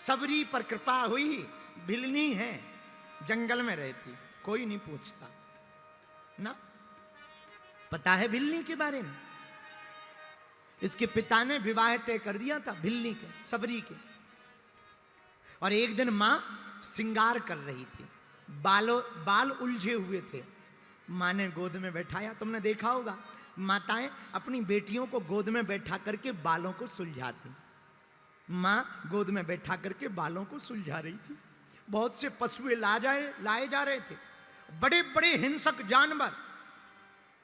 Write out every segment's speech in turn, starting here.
सबरी पर कृपा हुई, भिलनी है, जंगल में रहती, कोई नहीं पूछता ना। पता है भिलनी के बारे में? इसके पिता ने विवाह तय कर दिया था भिलनी के, सबरी के। और एक दिन मां श्रृंगार कर रही थी, बाल उलझे हुए थे। मां ने गोद में बैठाया। तुमने देखा होगा माताएं अपनी बेटियों को गोद में बैठा करके बालों को सुलझाती। मां गोद में बैठा करके बालों को सुलझा रही थी। बहुत से पशुएं लाए जा रहे थे, बड़े बड़े हिंसक जानवर।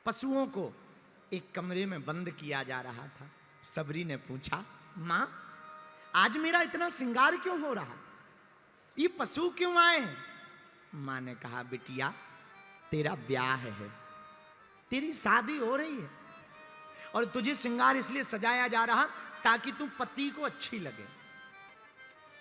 पशुओं को एक कमरे में बंद किया जा रहा था। सबरी ने पूछा, मां आज मेरा इतना श्रृंगार क्यों हो रहा, ये पशु क्यों आए हैं? मां ने कहा, बिटिया तेरा ब्याह है, तेरी शादी हो रही है, और तुझे श्रृंगार इसलिए सजाया जा रहा ताकि तू पति को अच्छी लगे।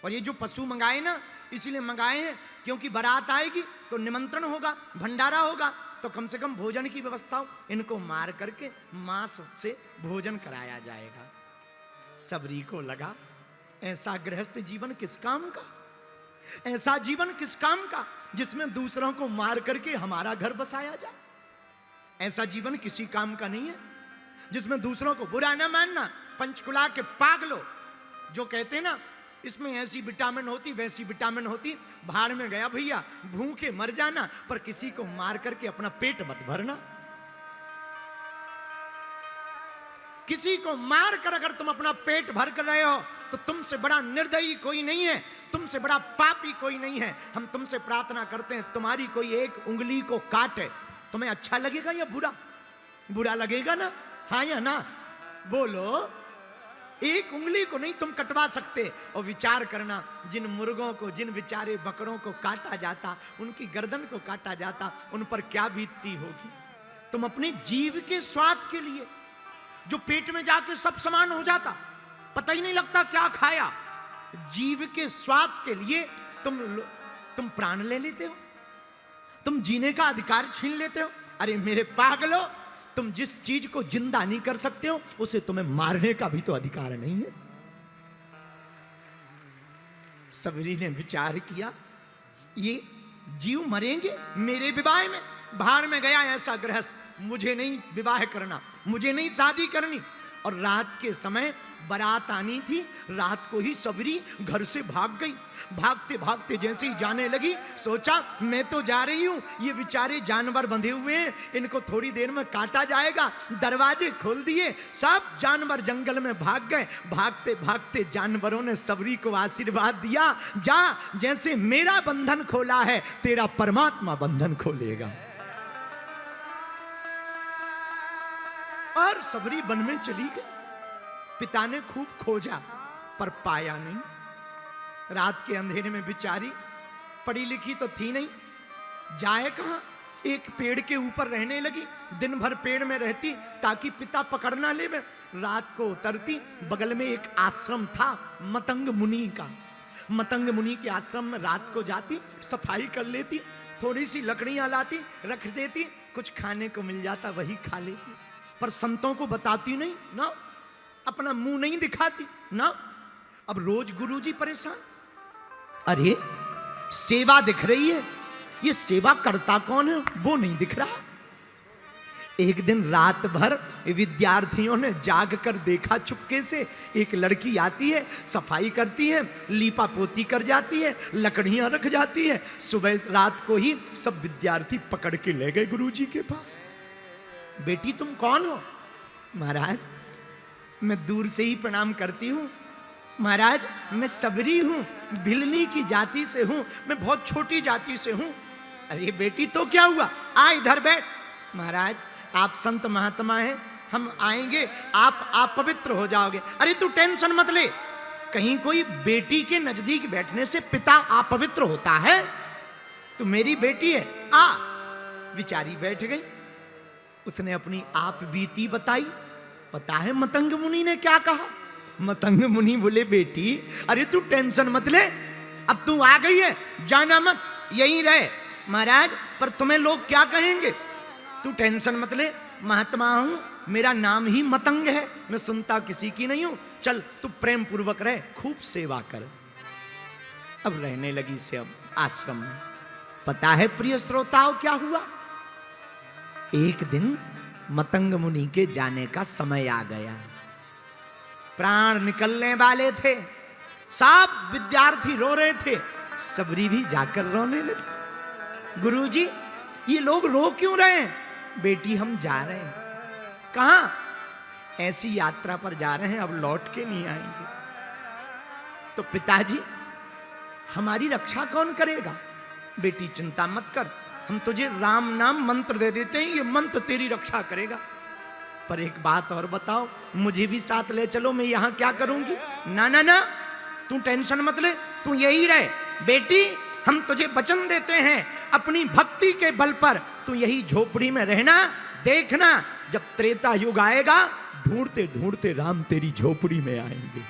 और ये जो पशु मंगाए ना, इसीलिए मंगाए हैं क्योंकि बारात आएगी तो निमंत्रण होगा, भंडारा होगा, तो कम से कम भोजन की व्यवस्था हो। इनको मार करके मांस से भोजन कराया जाएगा। सबरी को लगा ऐसा गृहस्थ जीवन किस काम का, ऐसा जीवन किस काम का जिसमें दूसरों को मार करके हमारा घर बसाया जाए। ऐसा जीवन किसी काम का नहीं है जिसमें दूसरों को बुरा ना मानना। पंचकुला के पागलों जो कहते हैं ना इसमें ऐसी विटामिन होती वैसी विटामिन होती, भाड़ में गया भैया, भूखे मर जाना पर किसी को मार करके अपना पेट मत भरना। किसी को मार कर अगर तुम अपना पेट भर कर रहे हो तो तुमसे बड़ा निर्दयी कोई नहीं है, तुमसे बड़ा पापी कोई नहीं है। हम तुमसे प्रार्थना करते हैं तुम्हारी कोई एक उंगली को काटे, तुम्हें अच्छा लगेगा या बुरा? बुरा लगेगा ना, हाँ या ना? बोलो। एक उंगली को नहीं तुम कटवा सकते। और विचार करना, जिन मुर्गों को, जिन बेचारे बकरों को काटा जाता, उनकी गर्दन को काटा जाता, उन पर क्या बीतती होगी। तुम अपने जीव के स्वाद के लिए जो पेट में जाके सब समान हो जाता, पता ही नहीं लगता क्या खाया, जीव के स्वाद के लिए तुम प्राण ले लेते हो, तुम जीने का अधिकार छीन लेते हो। अरे मेरे पागलों, तुम जिस चीज को जिंदा नहीं कर सकते हो उसे तुम्हें मारने का भी तो अधिकार नहीं है। सबरी ने विचार किया, ये जीव मरेंगे मेरे विवाह में, भाड़ में गया ऐसा गृहस्थ, मुझे नहीं विवाह करना, मुझे नहीं शादी करनी। और रात के समय बारात आनी थी, रात को ही सबरी घर से भाग गई। भागते भागते जैसे ही जाने लगी, सोचा मैं तो जा रही हूं, ये बेचारे जानवर बंधे हुए हैं, इनको थोड़ी देर में काटा जाएगा। दरवाजे खोल दिए, सब जानवर जंगल में भाग गए। भागते भागते जानवरों ने सबरी को आशीर्वाद दिया, जा जैसे मेरा बंधन खोला है तेरा परमात्मा बंधन खोलेगा। और सबरी वन में चली गई। पिता ने खूब खोजा पर पाया नहीं। रात के अंधेरे में बेचारी, पढ़ी लिखी तो थी नहीं, जाए कहां? एक पेड़ के ऊपर रहने लगी। दिन भर पेड़ में रहती ताकि पिता पकड़ ना ले। रात को उतरती, बगल में एक आश्रम था मतंग मुनि का। मतंग मुनि के आश्रम में रात को जाती, सफाई कर लेती, थोड़ी सी लकड़ियां लाती, रख देती, कुछ खाने को मिल जाता वही खा लेती। पर संतों को बताती नहीं ना, अपना मुंह नहीं दिखाती ना। अब रोज गुरुजी परेशान, अरे सेवा दिख रही है, ये सेवा करता कौन है वो नहीं दिख रहा। एक दिन रात भर विद्यार्थियों ने जाग कर देखा, चुपके से एक लड़की आती है, सफाई करती है, लीपा पोती कर जाती है, लकड़ियां रख जाती है। सुबह रात को ही सब विद्यार्थी पकड़ के ले गए गुरुजी के पास। बेटी तुम कौन हो? महाराज मैं दूर से ही प्रणाम करती हूँ। महाराज मैं सबरी हूँ, भिलनी की जाति से हूँ, मैं बहुत छोटी जाति से हूँ। अरे बेटी तो क्या हुआ, आ इधर बैठ। महाराज आप संत महात्मा हैं, हम आएंगे, आप पवित्र हो जाओगे। अरे तू टेंशन मत ले, कहीं कोई बेटी के नजदीक बैठने से पिता अपवित्र होता है? तू मेरी बेटी है, आ। बेचारी बैठ गई। उसने अपनी आप बीती बताई। पता है मतंग मुनि ने क्या कहा? मतंग मुनि बोले, बेटी अरे तू टेंशन मत ले, अब तू आ गई है, जाना मत, यहीं रहे। महाराज पर तुम्हें लोग क्या कहेंगे? तू टेंशन मत ले, महात्मा हूं, मेरा नाम ही मतंग है, मैं सुनता किसी की नहीं हूं। चल तू प्रेम पूर्वक रहे, खूब सेवा कर। अब रहने लगी से अब आश्रम में। पता है प्रिय श्रोताओं क्या हुआ? एक दिन मतंग मुनि के जाने का समय आ गया। प्राण निकलने वाले थे, सब विद्यार्थी रो रहे थे, सबरी भी जाकर रोने लगी। गुरुजी, ये लोग रो क्यों रहे हैं? बेटी हम जा रहे हैं। कहां? ऐसी यात्रा पर जा रहे हैं, अब लौट के नहीं आएंगे। तो पिताजी, हमारी रक्षा कौन करेगा? बेटी चिंता मत कर, हम तुझे राम नाम मंत्र दे देते हैं, ये मंत्र तेरी रक्षा करेगा। पर एक बात और बताओ, मुझे भी साथ ले चलो, मैं यहां क्या करूंगी? ना ना ना, तू टेंशन मत ले, तू यही रहे। बेटी, हम तुझे वचन देते हैं, अपनी भक्ति के बल पर तू यही झोपड़ी में रहना। देखना, जब त्रेता युग आएगा, ढूंढते ढूंढते राम तेरी झोपड़ी में आएंगे।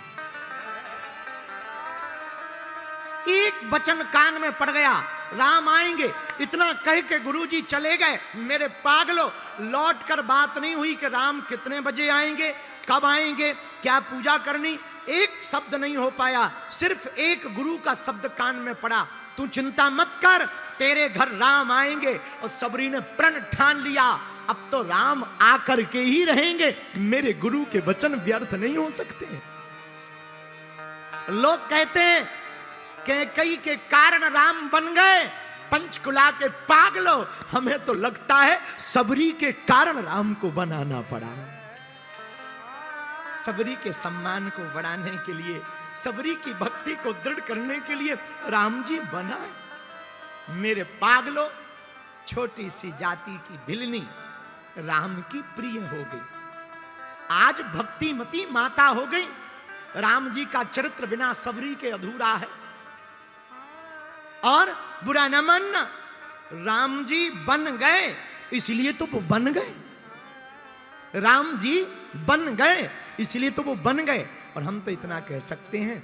एक वचन कान में पड़ गया, राम आएंगे। इतना कह के गुरुजी चले गए। मेरे पागलों, लौट कर बात नहीं हुई कि राम कितने बजे आएंगे, कब आएंगे, क्या पूजा करनी, एक शब्द नहीं हो पाया। सिर्फ एक गुरु का शब्द कान में पड़ा, तू चिंता मत कर, तेरे घर राम आएंगे। और सबरी ने प्रण ठान लिया, अब तो राम आकर के ही रहेंगे, मेरे गुरु के वचन व्यर्थ नहीं हो सकते। लोग कहते हैं कैकेयी के कारण राम बन गए, पंचकुला के पागलों, हमें तो लगता है सबरी के कारण राम को बनाना पड़ा। सबरी के सम्मान को बढ़ाने के लिए, सबरी की भक्ति को दृढ़ करने के लिए राम जी बना। मेरे पागलों, छोटी सी जाति की भिलनी राम की प्रिय हो गई, आज भक्तिमती माता हो गई। राम जी का चरित्र बिना सबरी के अधूरा है। और बुरा न मानना, राम जी बन गए इसलिए तो वो बन गए। राम जी बन गए इसलिए तो वो बन गए। और हम तो इतना कह सकते हैं,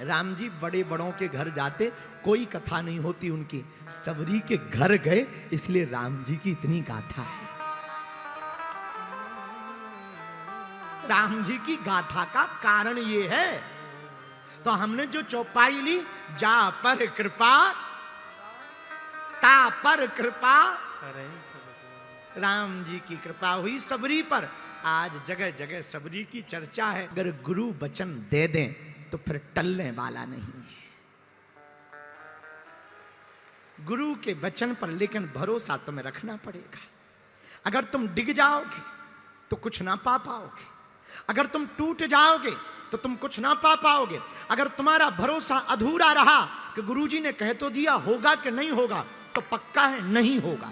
राम जी बड़े बड़ों के घर जाते, कोई कथा नहीं होती उनकी, सबरी के घर गए इसलिए राम जी की इतनी गाथा है। राम जी की गाथा का कारण ये है। तो हमने जो चौपाई ली, जा पर कृपा ता पर कृपा, राम जी की कृपा हुई सबरी पर। आज जगह जगह सबरी की चर्चा है। अगर गुरु वचन दे दें तो फिर टलने वाला नहीं है। गुरु के वचन पर लेकिन भरोसा तुम्हें रखना पड़ेगा। अगर तुम डिग जाओगे तो कुछ ना पा पाओगे, अगर तुम टूट जाओगे तो तुम कुछ ना पा पाओगे। अगर तुम्हारा भरोसा अधूरा रहा कि गुरुजी ने कह तो दिया, होगा कि नहीं होगा, तो पक्का है नहीं होगा।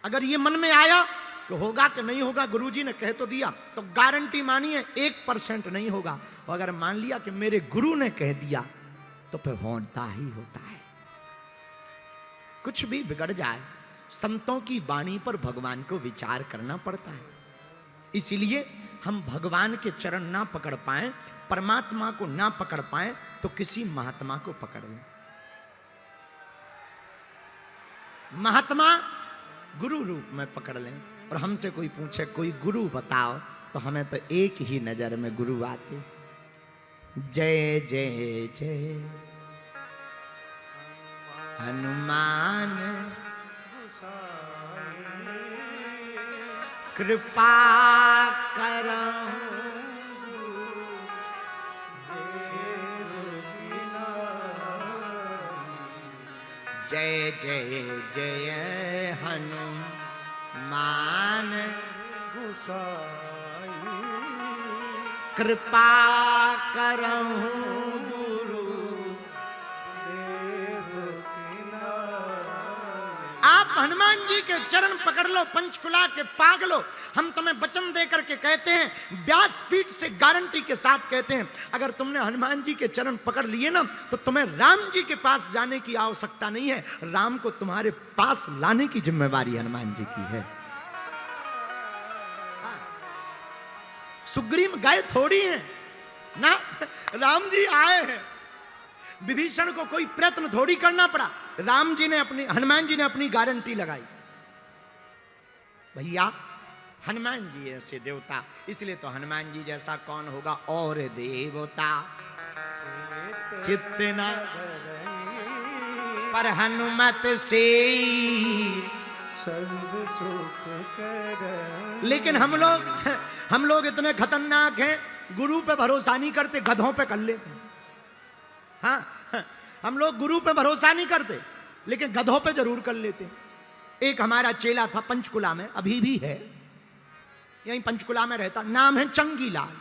अगर ये मन में आया कि होगा कि नहीं होगा, गुरुजी ने कह तो दिया, तो गारंटी मानिए 1% नहीं होगा। और अगर मान लिया कि मेरे गुरु ने कह दिया, तो फिर होता ही होता है। कुछ भी बिगड़ जाए, संतों की वाणी पर भगवान को विचार करना पड़ता है। इसीलिए हम भगवान के चरण ना पकड़ पाए, परमात्मा को ना पकड़ पाए, तो किसी महात्मा को पकड़ लें। महात्मा गुरु रूप में पकड़ लें। और हमसे कोई पूछे कोई गुरु बताओ, तो हमें तो एक ही नजर में गुरु आते, जय जय जय हनुमान कृपा करहु जय जय जय हनुमान गोसाई कृपा करहु गुरु देव की नाई। आप हनुमान जी के चरण पकड़ लो, पंचकुला के पागलो। हम तुम्हें वचन देकर के कहते हैं, व्यासपीठ से गारंटी के साथ कहते हैं, अगर तुमने हनुमान जी के चरण पकड़ लिए ना, तो तुम्हें राम जी के पास जाने की आवश्यकता नहीं है। राम को तुम्हारे पास लाने की जिम्मेवारी हनुमान जी की है। सुग्रीव गए थोड़ी हैं ना, राम जी आए हैं। विभीषण को कोई प्रयत्न थोड़ी करना पड़ा, राम जी ने अपनी, हनुमान जी ने अपनी गारंटी लगाई। भैया हनुमान जी ऐसे देवता, इसलिए तो हनुमान जी जैसा कौन होगा और देवता। चित्त ना पर हनुमत से सर्व सुख कर। लेकिन हम लोग इतने खतरनाक हैं, गुरु पे भरोसा नहीं करते, गधों पे कर लेते। हाँ, हम लोग गुरु पे भरोसा नहीं करते लेकिन गधों पे जरूर कर लेते। एक हमारा चेला था पंचकुला में, अभी भी है, यहीं पंचकुला में रहता, नाम है चंगीलाल।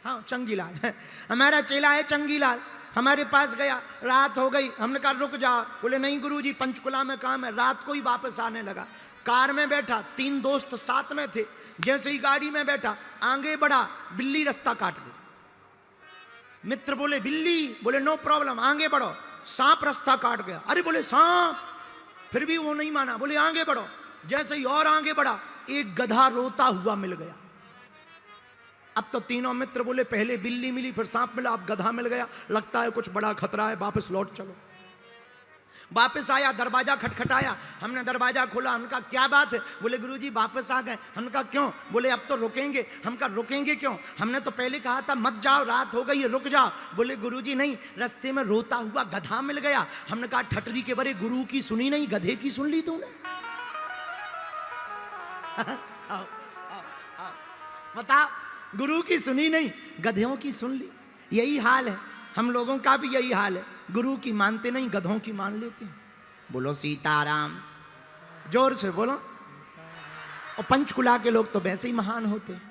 हाँ चंगीलाल हमारा चेला है चंगीलाल। हमारे पास गया, रात हो गई, हमने कहा रुक जाओ। बोले नहीं गुरुजी पंचकुला में काम है। रात को ही वापस आने लगा। कार में बैठा, 3 दोस्त साथ में थे। जैसे ही गाड़ी में बैठा, आगे बढ़ा, बिल्ली रास्ता काट गई। मित्र बोले बिल्ली, बोले नो प्रॉब्लम आगे बढ़ो। सांप रास्ता काट गया। अरे बोले सांप, फिर भी वो नहीं माना, बोले आगे बढ़ो। जैसे ही और आगे बढ़ा, एक गधा रोता हुआ मिल गया। अब तो तीनों मित्र बोले पहले बिल्ली मिली, फिर सांप मिला, अब गधा मिल गया, लगता है कुछ बड़ा खतरा है, वापस लौट चलो। वापस आया, दरवाजा खटखटाया, हमने दरवाजा खोला। हमने कहा क्या बात है? बोले गुरुजी वापस आ गए। हमने कहा क्यों? बोले अब तो रुकेंगे। हम कहा रुकेंगे क्यों? हमने तो पहले कहा था मत जाओ, रात हो गई है, रुक जाओ। बोले गुरुजी नहीं, रास्ते में रोता हुआ गधा मिल गया। हमने कहा ठटरी के बरे गुरु की सुनी नहीं, गधे की सुन ली तूने। बताओ, गुरु की सुनी नहीं, गधों की सुन ली। यही हाल है, हम लोगों का भी यही हाल है। गुरु की मानते नहीं, गधों की मान लेते हैं। बोलो सीताराम, जोर से बोलो। और पंचकुला के लोग तो वैसे ही महान होते हैं।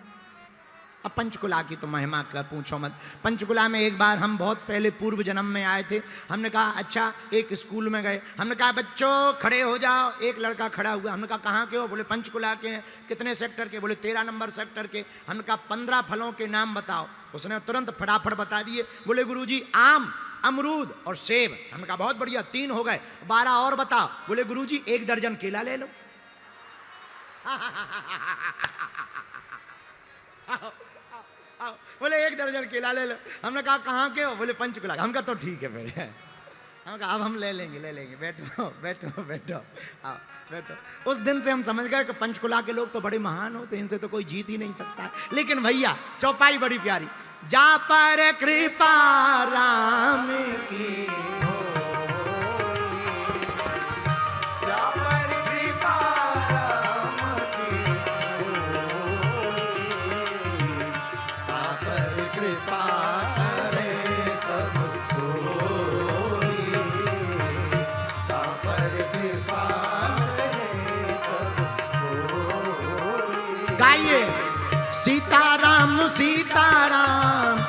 अब पंचकुला की तो महिमा कर पूछो मत। पंचकुला में एक बार हम बहुत पहले पूर्व जन्म में आए थे। हमने कहा अच्छा, एक स्कूल में गए। हमने कहा बच्चों खड़े हो जाओ। एक लड़का खड़ा हुआ। हमने कहा कहाँ के हो? बोले पंचकुला के हैं। कितने सेक्टर के? बोले 13 नंबर सेक्टर के। हमने कहा 15 फलों के नाम बताओ। उसने तुरंत फटाफट बता दिए। बोले गुरुजी आम, अमरूद और सेब। हमने कहा बहुत बढ़िया, 3 हो गए, 12 और बताओ। बोले गुरुजी 1 दर्जन केला ले लो। बोले 1 दर्जन केला ले लो। हमने कहा कहाँ के हो? बोले पंचकुला। हम कहा तो ठीक है फिर। हम कहा अब हम ले लेंगे बैठो बैठो बैठो, आओ बैठो। उस दिन से हम समझ गए कि पंचकुला के लोग तो बड़े महान होते हैं, इनसे तो कोई जीत ही नहीं सकता है। लेकिन भैया चौपाई बड़ी प्यारी। जा पर कृपा राम की हो, जा पर कृपा राम की हो, जा पर कृपा करे सब कोई, जा पर कृपा करे सब कोई। गाइए सीताराम सीताराम